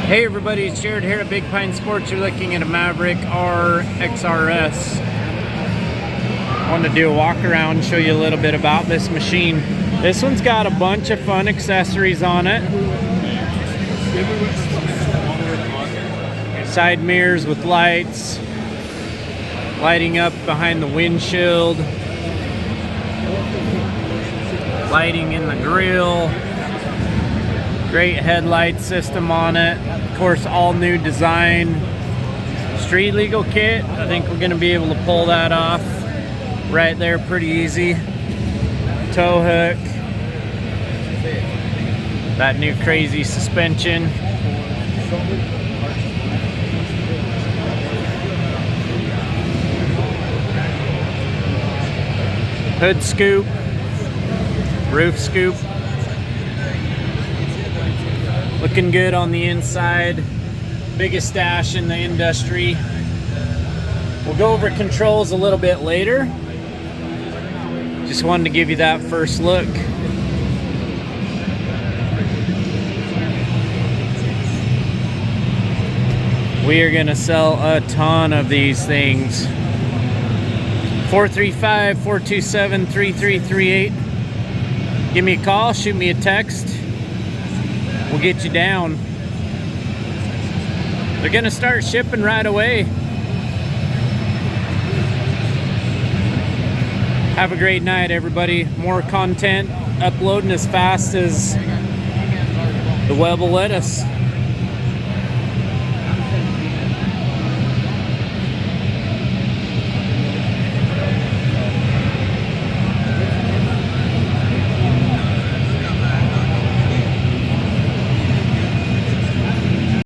Hey everybody, it's Jared here at Big Pine Sports. You're looking at a Maverick R XRS. I wanted to do a walk around and show you a little bit about this machine. This one's got a bunch of fun accessories on it. Side mirrors with lights, lighting up behind the windshield, lighting in the grill. Great headlight system on it. Of course, all new design. Street legal kit. I think we're gonna be able to pull that off right there pretty easy. Tow hook. That new crazy suspension. Hood scoop. Roof scoop. Looking good on the inside. Biggest dash in the industry. We'll go over controls a little bit later. Just wanted to give you that first look. We are gonna sell a ton of these things. 435-427-3338. Give me a call, shoot me a text. We'll get you down. They're gonna start shipping right away. Have a great night, everybody. More content uploading as fast as the web will let us.